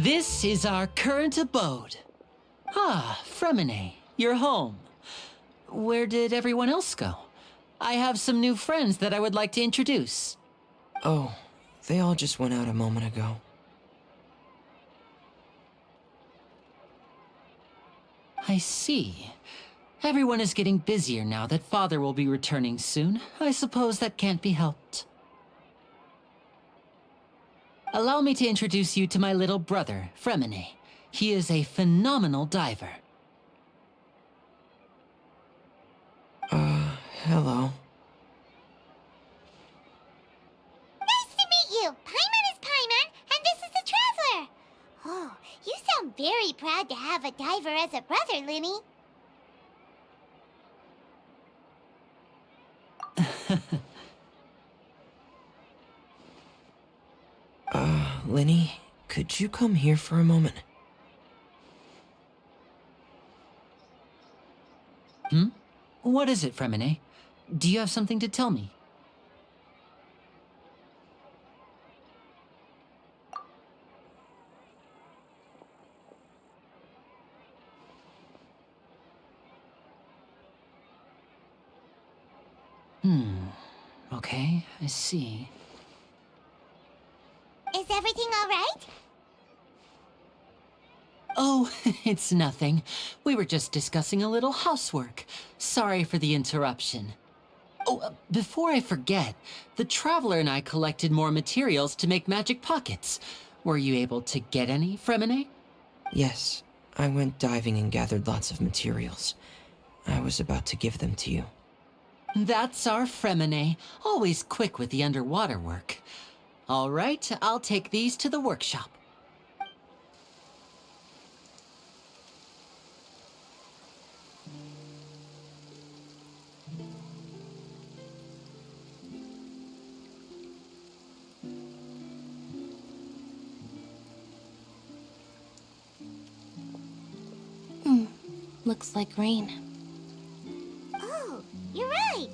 This is our current abode. Ah, Fremine, you're home. Where did everyone else go? I have some new friends that I would like to introduce. Oh, they all just went out a moment ago. I see. Everyone is getting busier now that Father will be returning soon. I suppose that can't be helped. Allow me to introduce you to my little brother, Fremine. He is a phenomenal diver. Hello. Nice to meet you! Paimon is Paimon, and this is the Traveler! Oh, you sound very proud to have a diver as a brother, Linny. Linny, could you come here for a moment? What is it, Fremine? Do you have something to tell me? Okay, I see. Is everything all right? Oh, it's nothing. We were just discussing a little housework. Sorry for the interruption. Oh, before I forget, the Traveler and I collected more materials to make magic pockets. Were you able to get any, Fremine? Yes, I went diving and gathered lots of materials. I was about to give them to you. That's our Fremine, always quick with the underwater work. All right, I'll take these to the workshop. Looks like rain. Oh, you're right.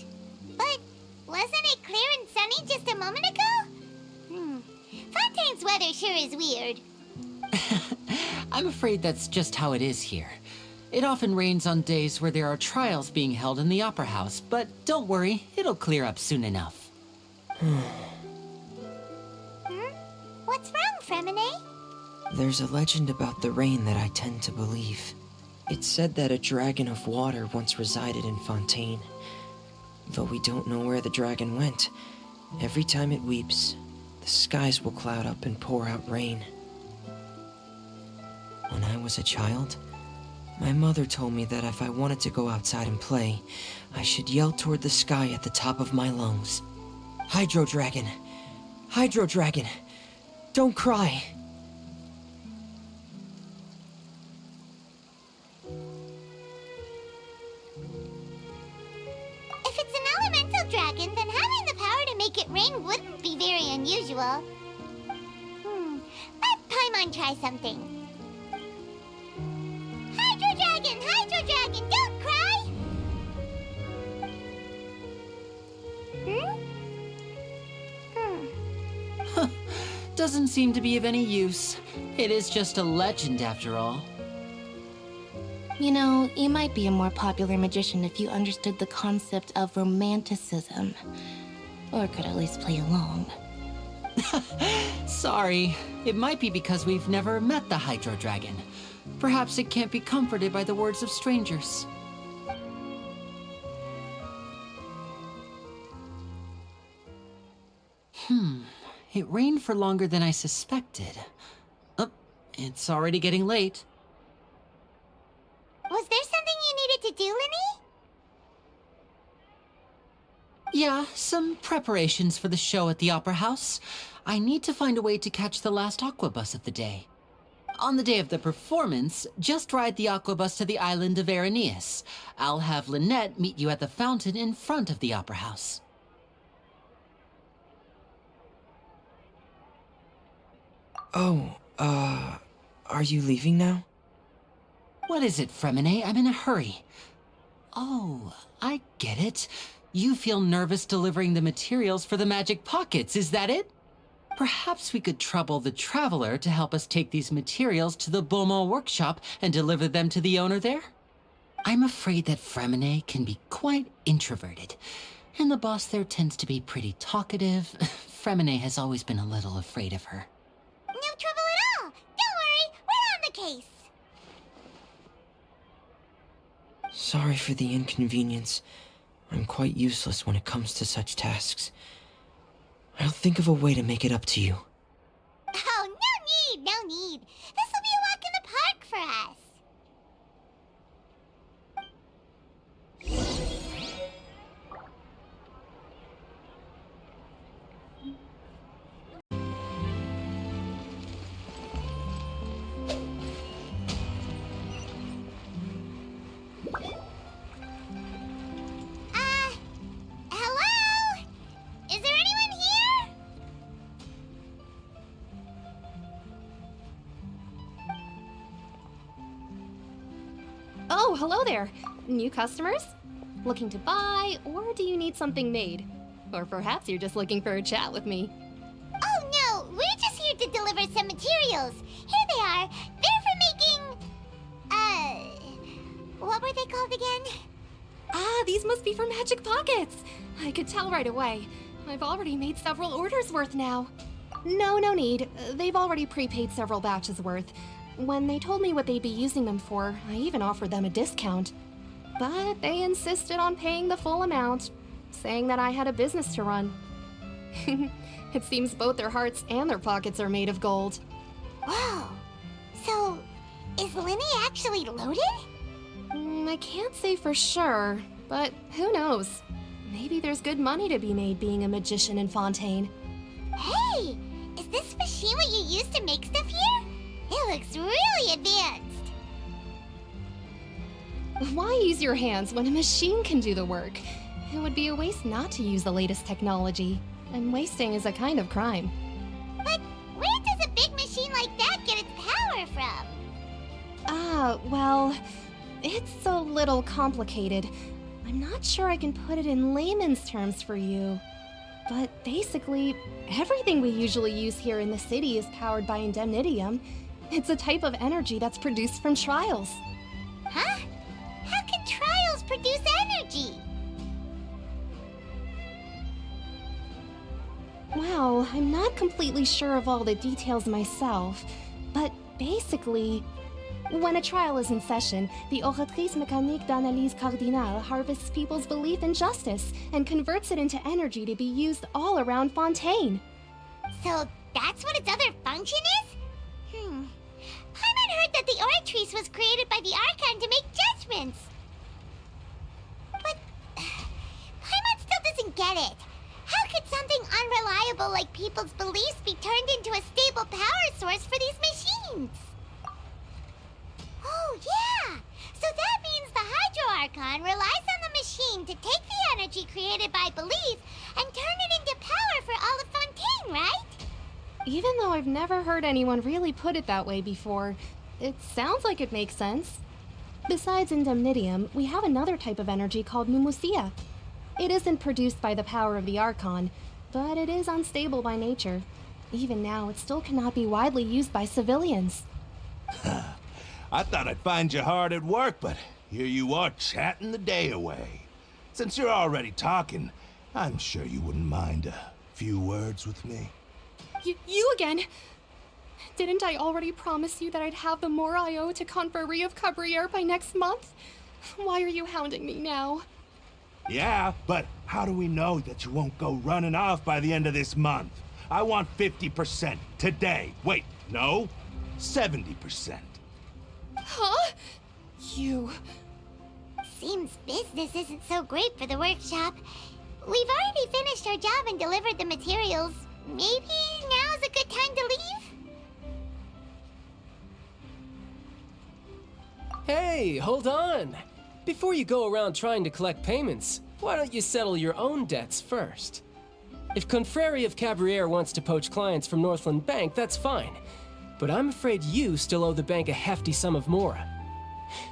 But wasn't it clear and sunny just a moment ago? Fontaine's weather sure is weird. I'm afraid that's just how it is here. It often rains on days where there are trials being held in the Opera House, but don't worry, it'll clear up soon enough. What's wrong, Fremine? There's a legend about the rain that I tend to believe. It's said that a dragon of water once resided in Fontaine. Though we don't know where the dragon went, every time it weeps, the skies will cloud up and pour out rain. When I was a child, my mother told me that if I wanted to go outside and play, I should yell toward the sky at the top of my lungs. Hydro Dragon! Hydro Dragon! Don't cry! If it's an elemental dragon, then having the power to make it rain wouldn't be very unusual. Let Paimon try something. Hydro Dragon, don't cry! Doesn't seem to be of any use. It is just a legend after all. You know, you might be a more popular magician if you understood the concept of romanticism. Or could at least play along. Sorry, it might be because we've never met the Hydro Dragon. Perhaps it can't be comforted by the words of strangers. It rained for longer than I suspected. Oh, it's already getting late. Was there something you needed to do, Linny? Yeah, some preparations for the show at the Opera House. I need to find a way to catch the last aqua bus of the day. On the day of the performance, just ride the aqua bus to the island of Aeneas. I'll have Lynette meet you at the fountain in front of the Opera House. Oh, are you leaving now? What is it, Fremine? I'm in a hurry. Oh, I get it. You feel nervous delivering the materials for the magic pockets, is that it? Perhaps we could trouble the Traveler to help us take these materials to the V4.0 workshop and deliver them to the owner there? I'm afraid that Fremine can be quite introverted, and the boss there tends to be pretty talkative. Fremine has always been a little afraid of her. No trouble at all. Don't worry, we're on the case. Sorry for the inconvenience. I'm quite useless when it comes to such tasks. I'll think of a way to make it up to you. Oh, no need. This will be a walk in the park for us. Hello? Is there anyone here? Oh, hello there. New customers? Looking to buy, or do you need something made? Or perhaps you're just looking for a chat with me. Oh no, we're just here to deliver some materials. Here they are. They're for making... what were they called again? Ah, these must be for Magic Pockets. I could tell right away. I've already made several orders worth now. No need. They've already prepaid several batches worth. When they told me what they'd be using them for, I even offered them a discount. But they insisted on paying the full amount, saying that I had a business to run. It seems both their hearts and their pockets are made of gold. Whoa. So, is Linny actually loaded? I can't say for sure, but who knows? Maybe there's good money to be made being a magician in Fontaine. Hey, is this machine what you use to make stuff here? It looks really advanced. Why use your hands when a machine can do the work? It would be a waste not to use the latest technology, and wasting is a kind of crime. But where does a big machine like that get its power from? Well, it's a little complicated. I'm not sure I can put it in layman's terms for you. But basically, everything we usually use here in the city is powered by indemnitium. It's a type of energy that's produced from trials. Huh? How can trials produce energy? Well, I'm not completely sure of all the details myself, but basically, when a trial is in session, the Oratrice Mécanique d'Analyse Cardinale harvests people's belief in justice and converts it into energy to be used all around Fontaine. So that's what its other function is? Paimon heard that the Oratrice was created by the Archon to make judgments. But Paimon still doesn't get it. How could something unreliable like people's beliefs be turned into a stable power source for these machines? Oh, yeah! So that means the Hydro Archon relies on the machine to take the energy created by belief and turn it into power for all of Fontaine, right? Even though I've never heard anyone really put it that way before, it sounds like it makes sense. Besides indemnitium, we have another type of energy called Mumusia. It isn't produced by the power of the Archon, but it is unstable by nature. Even now, it still cannot be widely used by civilians. I thought I'd find you hard at work, but here you are chatting the day away. Since you're already talking, I'm sure you wouldn't mind a few words with me. You again? Didn't I already promise you that I'd have the more I owe to Confrérie of Cabriere by next month? Why are you hounding me now? Yeah, but how do we know that you won't go running off by the end of this month? I want 50% today. Wait, no, 70%. Huh? You... Seems business isn't so great for the workshop. We've already finished our job and delivered the materials. Maybe now's a good time to leave? Hey, hold on! Before you go around trying to collect payments, why don't you settle your own debts first? If Confrérie of Cabriere wants to poach clients from Northland Bank, that's fine. But I'm afraid you still owe the bank a hefty sum of mora.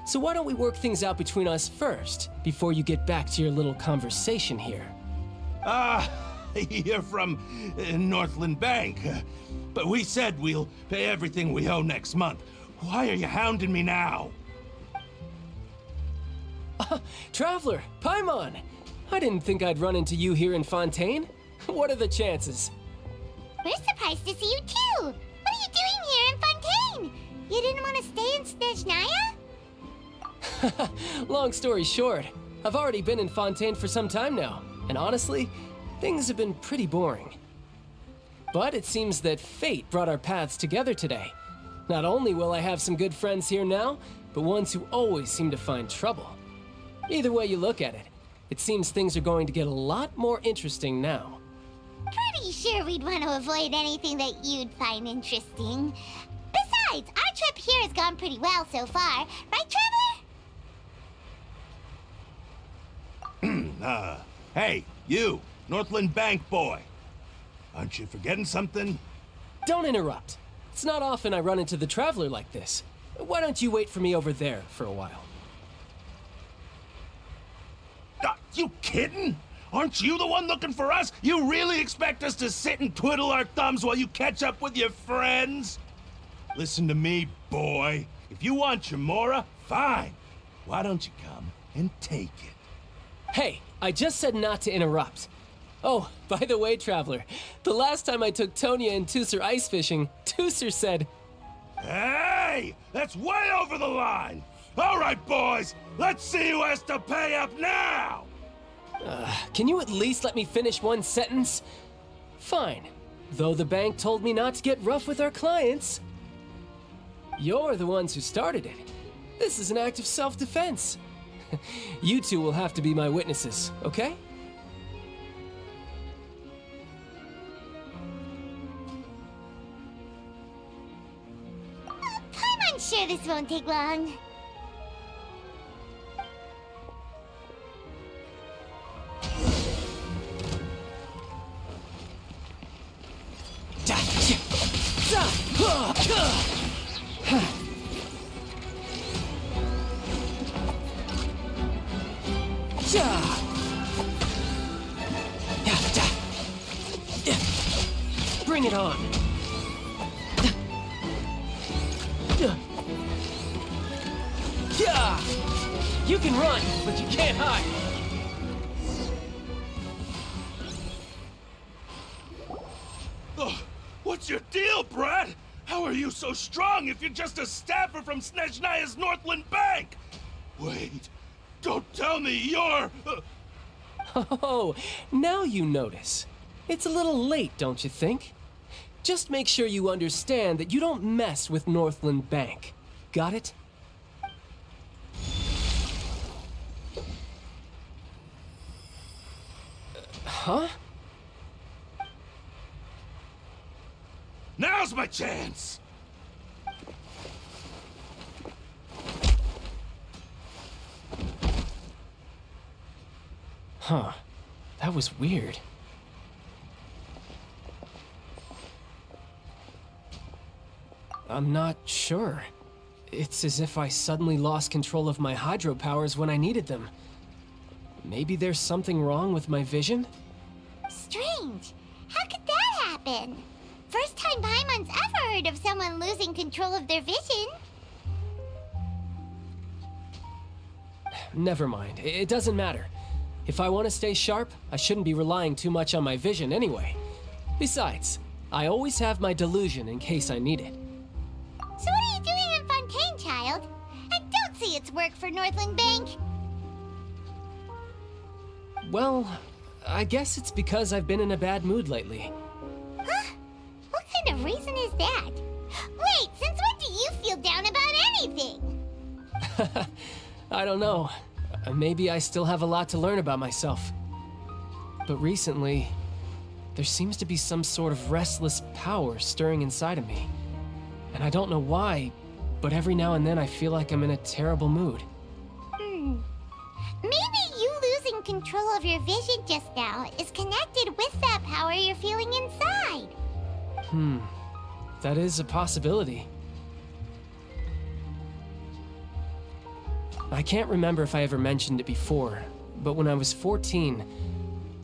So why don't we work things out between us first, before you get back to your little conversation here? You're from Northland Bank. But we said we'll pay everything we owe next month. Why are you hounding me now? Traveler, Paimon! I didn't think I'd run into you here in Fontaine. What are the chances? We're surprised to see you too! What are you doing here in Fontaine? You didn't want to stay in Snezhnaya? Long story short, I've already been in Fontaine for some time now, and honestly, things have been pretty boring. But it seems that fate brought our paths together today. Not only will I have some good friends here now, but ones who always seem to find trouble. Either way you look at it, it seems things are going to get a lot more interesting now. Pretty sure we'd want to avoid anything that you'd find interesting. Besides, our trip here has gone pretty well so far. Right, Traveler? Hey, you, Northland Bank boy. Aren't you forgetting something? Don't interrupt. It's not often I run into the Traveler like this. Why don't you wait for me over there for a while? You kidding? Aren't you the one looking for us? You really expect us to sit and twiddle our thumbs while you catch up with your friends? Listen to me, boy. If you want your Mora, fine. Why don't you come and take it? Hey, I just said not to interrupt. Oh, by the way, Traveler, the last time I took Tonya and Tusser ice fishing, Tusser said, Hey! That's way over the line! All right, boys, let's see who has to pay up now! Can you at least let me finish one sentence? Fine. Though the bank told me not to get rough with our clients. You're the ones who started it. This is an act of self-defense. You two will have to be my witnesses, okay? I'm sure this won't take long. Bring it on. You can run, but you can't hide. What's your deal, Brad? How are you so strong if you're just a staffer from Snezhnaya's Northland Bank? Wait, don't tell me you're... Oh, now you notice. It's a little late, don't you think? Just make sure you understand that you don't mess with Northland Bank. Got it? Huh? Now's my chance! Huh. That was weird. I'm not sure. It's as if I suddenly lost control of my hydro powers when I needed them. Maybe there's something wrong with my vision? Strange. How could that happen? First time Paimon's ever heard of someone losing control of their vision. Never mind. It doesn't matter. If I want to stay sharp, I shouldn't be relying too much on my vision anyway. Besides, I always have my delusion in case I need it. So what are you doing in Fontaine, child? I don't see its work for Northland Bank. Well, I guess it's because I've been in a bad mood lately. Huh? What kind of reason is that? Wait, since when do you feel down about anything? I don't know. Maybe I still have a lot to learn about myself. But recently, there seems to be some sort of restless power stirring inside of me. And I don't know why, but every now and then I feel like I'm in a terrible mood. Maybe you losing control of your vision just now is connected with that power you're feeling inside. That is a possibility. I can't remember if I ever mentioned it before, but when I was 14,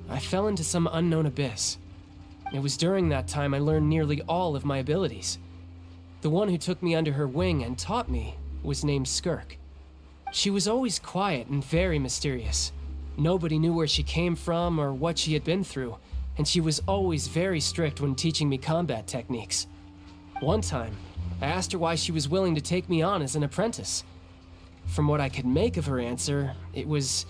I fell into some unknown abyss. It was during that time I learned nearly all of my abilities. The one who took me under her wing and taught me was named Skirk. She was always quiet and very mysterious. Nobody knew where she came from or what she had been through, and she was always very strict when teaching me combat techniques. One time, I asked her why she was willing to take me on as an apprentice. From what I could make of her answer, it was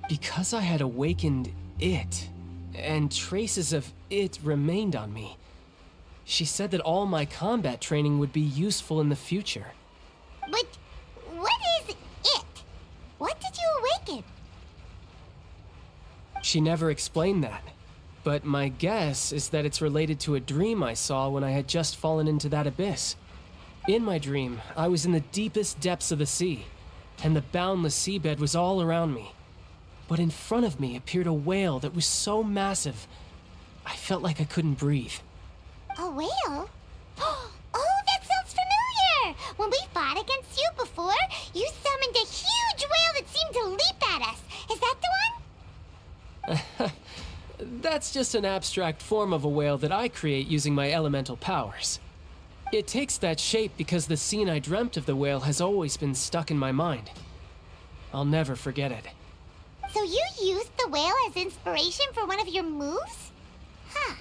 because I had awakened it, and traces of it remained on me. She said that all my combat training would be useful in the future. But what is it? What did you awaken? She never explained that, but my guess is that it's related to a dream I saw when I had just fallen into that abyss. In my dream, I was in the deepest depths of the sea, and the boundless seabed was all around me. But in front of me appeared a whale that was so massive, I felt like I couldn't breathe. A whale? Oh, that sounds familiar! When we fought against you before, you summoned a huge whale that seemed to leap at us. Is that the one? That's just an abstract form of a whale that I create using my elemental powers. It takes that shape because the scene I dreamt of the whale has always been stuck in my mind. I'll never forget it. So you used the whale as inspiration for one of your moves? Huh.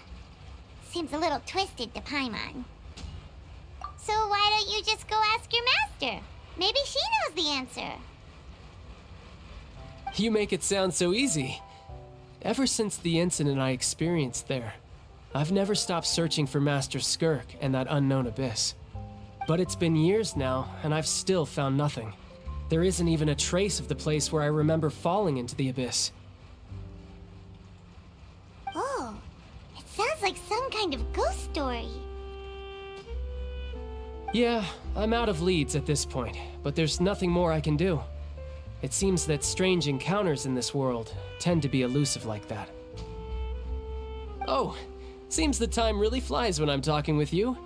Seems a little twisted to Paimon. So why don't you just go ask your master? Maybe she knows the answer. You make it sound so easy. Ever since the incident I experienced there, I've never stopped searching for Master Skirk and that unknown abyss. But it's been years now, and I've still found nothing. There isn't even a trace of the place where I remember falling into the abyss. Oh, it sounds like some kind of ghost story. Yeah, I'm out of leads at this point, but there's nothing more I can do. It seems that strange encounters in this world tend to be elusive like that. Oh, seems the time really flies when I'm talking with you.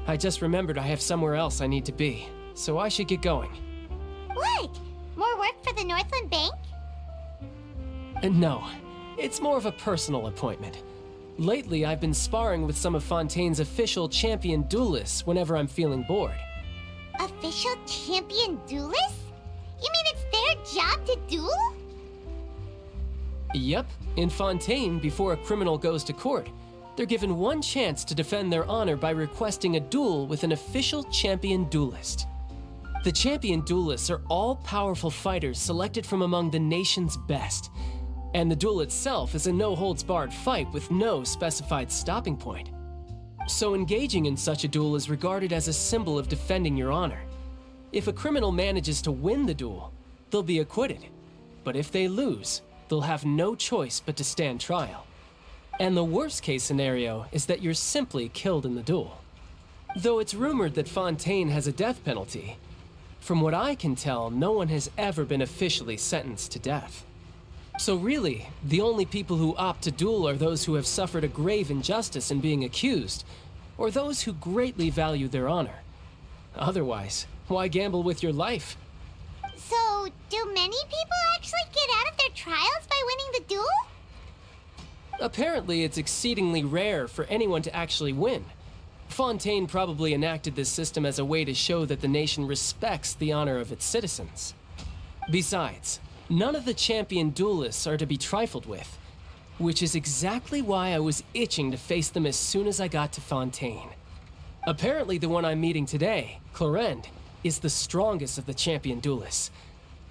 I just remembered I have somewhere else I need to be, so I should get going. What? More work for the Northland Bank? No, it's more of a personal appointment. Lately, I've been sparring with some of Fontaine's official champion duelists whenever I'm feeling bored. Official champion duelists? You mean it's their job to duel? Yep, in Fontaine, before a criminal goes to court, they're given one chance to defend their honor by requesting a duel with an official champion duelist. The champion duelists are all powerful fighters selected from among the nation's best, and the duel itself is a no-holds-barred fight with no specified stopping point. So engaging in such a duel is regarded as a symbol of defending your honor. If a criminal manages to win the duel, they'll be acquitted. But if they lose, they'll have no choice but to stand trial. And the worst-case scenario is that you're simply killed in the duel. Though it's rumored that Fontaine has a death penalty, from what I can tell, no one has ever been officially sentenced to death. So really, the only people who opt to duel are those who have suffered a grave injustice in being accused, or those who greatly value their honor. Otherwise, why gamble with your life? So, do many people actually get out of their trials by winning the duel? Apparently, it's exceedingly rare for anyone to actually win. Fontaine probably enacted this system as a way to show that the nation respects the honor of its citizens. Besides, none of the champion duelists are to be trifled with, which is exactly why I was itching to face them as soon as I got to Fontaine. Apparently, the one I'm meeting today, Clorinde, is the strongest of the champion duelists.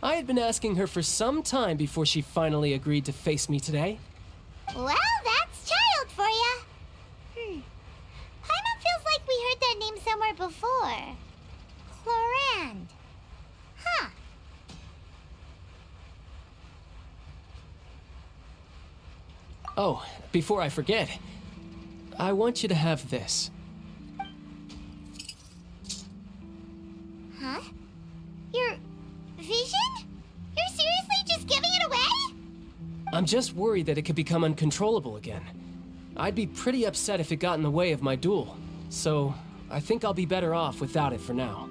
I had been asking her for some time before she finally agreed to face me today. Well, that's child for ya. Paimon feels like we heard that name somewhere before. Clorinde. Huh. Oh, before I forget, I want you to have this. Huh? Your vision? You're seriously just giving it away? I'm just worried that it could become uncontrollable again. I'd be pretty upset if it got in the way of my duel, so I think I'll be better off without it for now.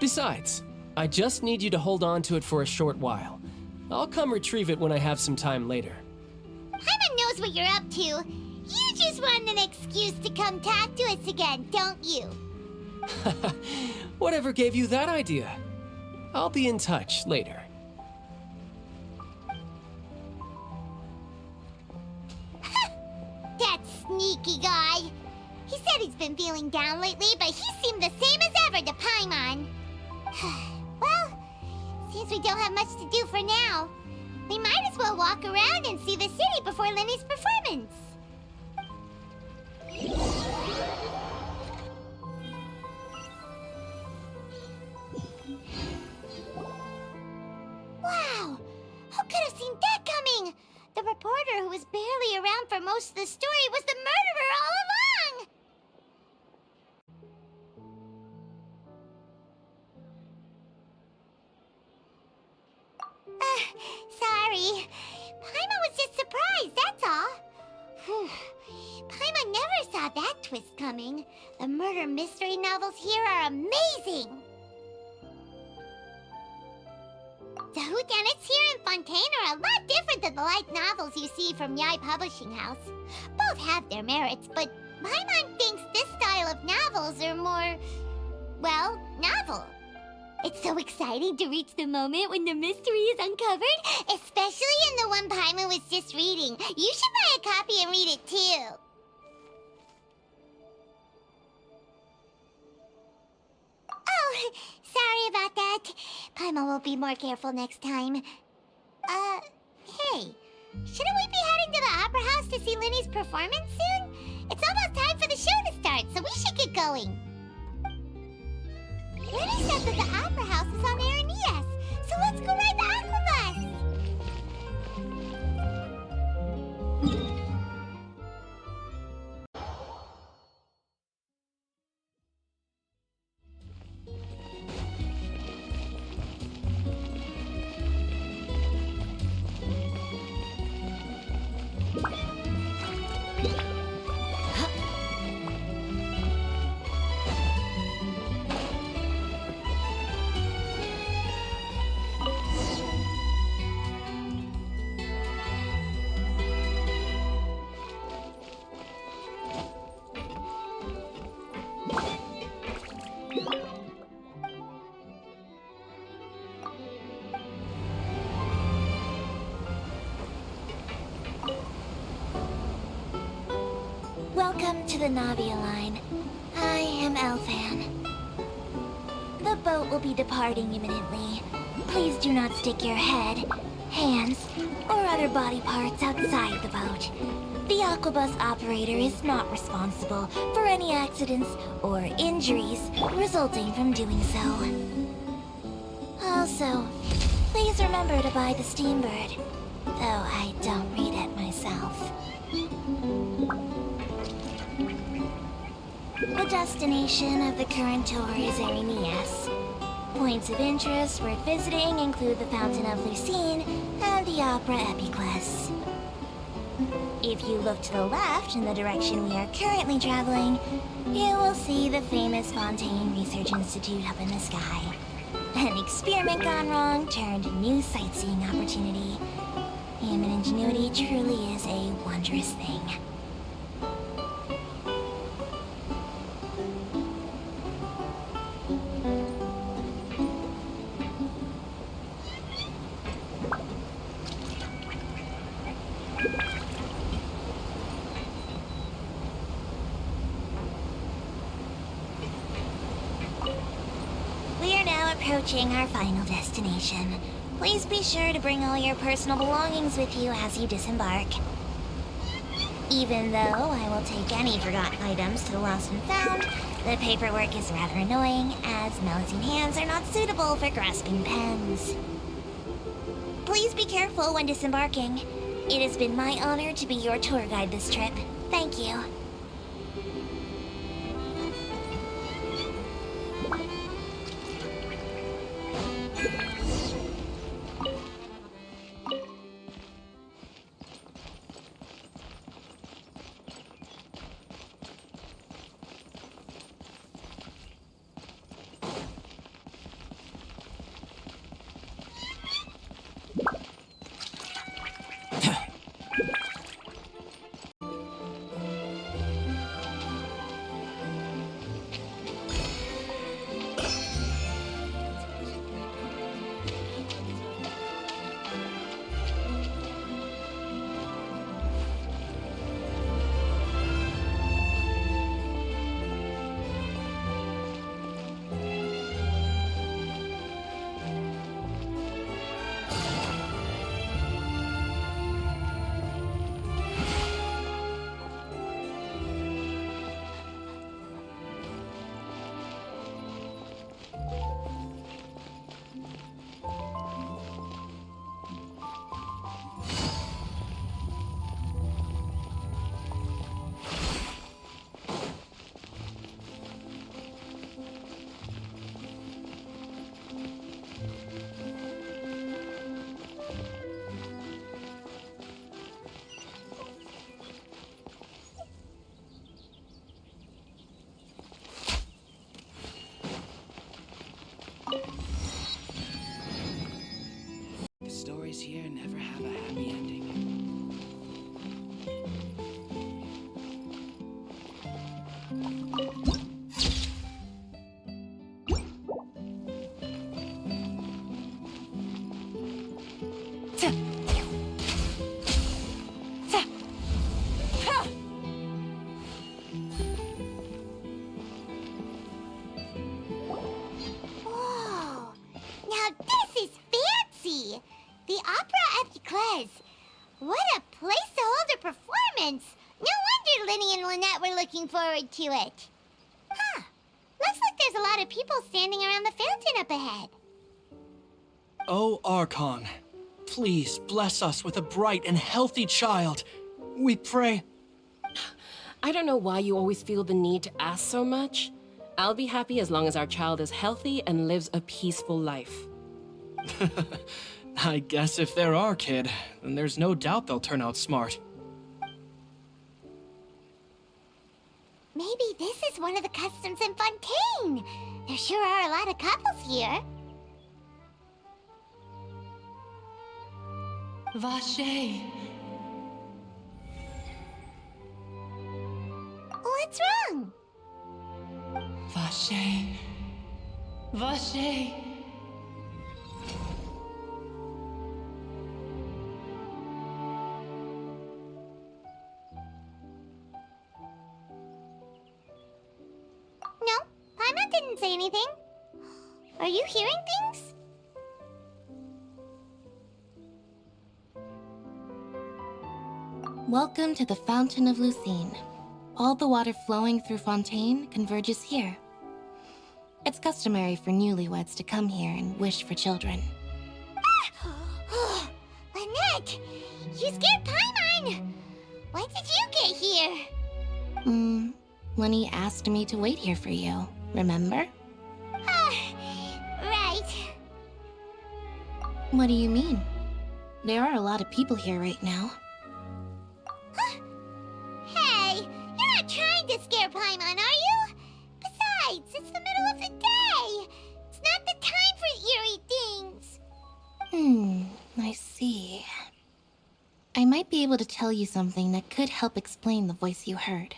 Besides, I just need you to hold on to it for a short while. I'll come retrieve it when I have some time later. Paimon knows what you're up to. You just want an excuse to come talk to us again, don't you? Whatever gave you that idea? I'll be in touch later. That sneaky guy. He said he's been feeling down lately, but he seemed the same as ever to Paimon. Well, since we don't have much to do for now, we might as well walk around and see the city before Lenny's performance. Wow! Who could have seen that coming? The reporter who was barely around for most of the story was the murderer all along! Sorry. Paimon was just surprised, that's all. Whew. Paimon never saw that twist coming. The murder mystery novels here are amazing! The whodunits here in Fontaine are a lot different than the light novels you see from Yai Publishing House. Both have their merits, but Paimon thinks this style of novels are more, well, novel. It's so exciting to reach the moment when the mystery is uncovered, especially in the one Paimon was just reading. You should buy a copy and read it too. Oh, sorry about that. Paimon will be more careful next time. Hey, shouldn't we be heading to the Opera House to see Linny's performance soon? It's almost time for the show to start, so we should get going. Lenny said that the Opera House is on Aranias, so let's go ride the Aquabus! Welcome to the Navia line. I am Elfan. The boat will be departing imminently. Please do not stick your head, hands, or other body parts outside the boat. The Aquabus operator is not responsible for any accidents or injuries resulting from doing so. Also, please remember to buy the Steambird, though I don't read it myself. The destination of the current tour is Aranias. Points of interest worth visiting include the Fountain of Lucine and the Opera Epiclese. If you look to the left in the direction we are currently traveling, you will see the famous Fontaine Research Institute up in the sky. An experiment gone wrong turned new sightseeing opportunity. Human ingenuity truly is a wondrous thing. We are now approaching our final destination. Please be sure to bring all your personal belongings with you as you disembark. Even though I will take any forgotten items to the lost and found, the paperwork is rather annoying, as Melazine hands are not suitable for grasping pens. Please be careful when disembarking. It has been my honor to be your tour guide this trip. Thank you. here never have a happy ending. Whoa! Now this is fancy! The Opera Epiclese. What a place to hold a performance! No wonder Linny and Lynette were looking forward to it. Huh. Looks like there's a lot of people standing around the fountain up ahead. Oh, Archon, please bless us with a bright and healthy child. We pray. I don't know why you always feel the need to ask so much. I'll be happy as long as our child is healthy and lives a peaceful life. I guess if they're our kid, then there's no doubt they'll turn out smart. Maybe this is one of the customs in Fontaine. There sure are a lot of couples here. Vache. What's wrong? Vache. Vache. No, Paimon didn't say anything. Are you hearing things? Welcome to the Fountain of Lucine. All the water flowing through Fontaine converges here. It's customary for newlyweds to come here and wish for children. Ah! Lynette! You scared Paimon! When did you get here? Lenny asked me to wait here for you, remember? Right. What do you mean? There are a lot of people here right now. Hey, you're not trying to scare Paimon, are you? Besides, it's the middle of the day. It's not the time for eerie things. I see. I might be able to tell you something that could help explain the voice you heard.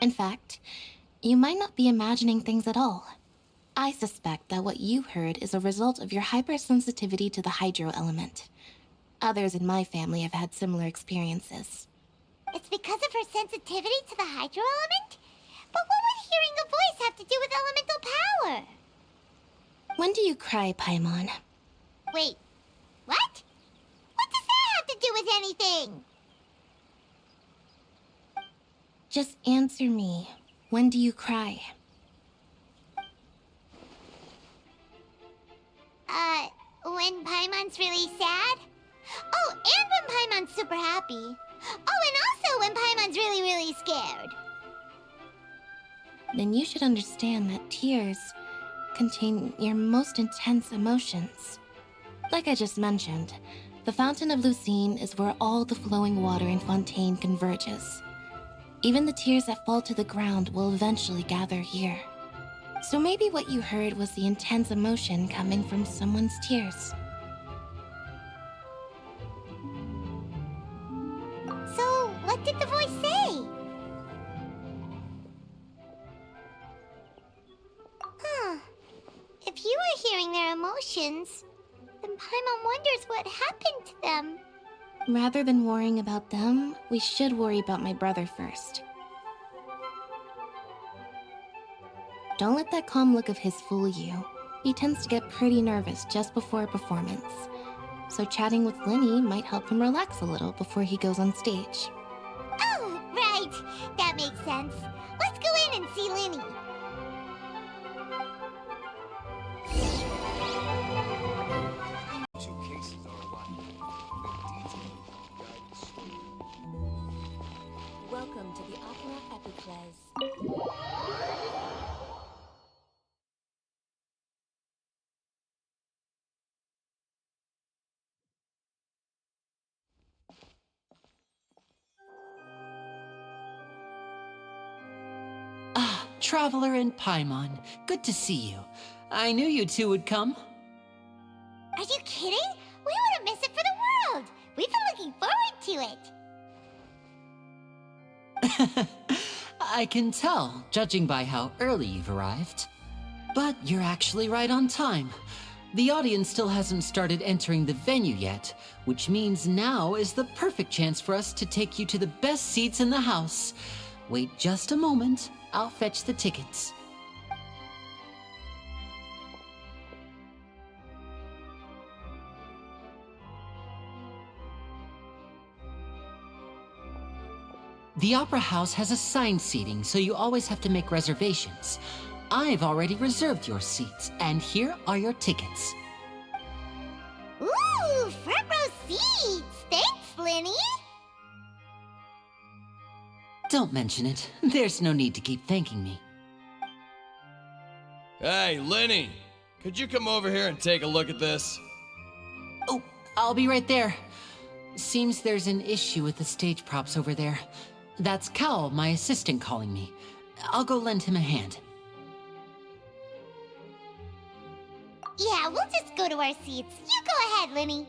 In fact, you might not be imagining things at all. I suspect that what you heard is a result of your hypersensitivity to the hydro element. Others in my family have had similar experiences. It's because of her sensitivity to the hydro element? But what would hearing a voice have to do with elemental power? When do you cry, Paimon? Wait, what? What does that have to do with anything? Just answer me. When do you cry? When Paimon's really sad? Oh, and when Paimon's super happy. Oh, and also when Paimon's really, really scared. Then you should understand that tears contain your most intense emotions. Like I just mentioned, the Fountain of Lucine is where all the flowing water in Fontaine converges. Even the tears that fall to the ground will eventually gather here. So maybe what you heard was the intense emotion coming from someone's tears. So, what did the voice say? If you were hearing their emotions, then Paimon wonders what happened to them. Rather than worrying about them, we should worry about my brother first. Don't let that calm look of his fool you. He tends to get pretty nervous just before a performance. So chatting with Linny might help him relax a little before he goes on stage. Oh, right. That makes sense. Let's go in and see Linny. Welcome to the Opera Epiclese. Ah, Traveler and Paimon. Good to see you. I knew you two would come. Are you kidding? We wouldn't miss it for the to it. I can tell, judging by how early you've arrived. But you're actually right on time. The audience still hasn't started entering the venue yet, which means now is the perfect chance for us to take you to the best seats in the house. Wait just a moment, I'll fetch the tickets. The Opera House has assigned seating, so you always have to make reservations. I've already reserved your seats, and here are your tickets. Ooh, front row seats! Thanks, Lenny! Don't mention it. There's no need to keep thanking me. Hey, Lenny! Could you come over here and take a look at this? Oh, I'll be right there. Seems there's an issue with the stage props over there. That's Cal, my assistant, calling me. I'll go lend him a hand. Yeah, we'll just go to our seats. You go ahead, Lenny.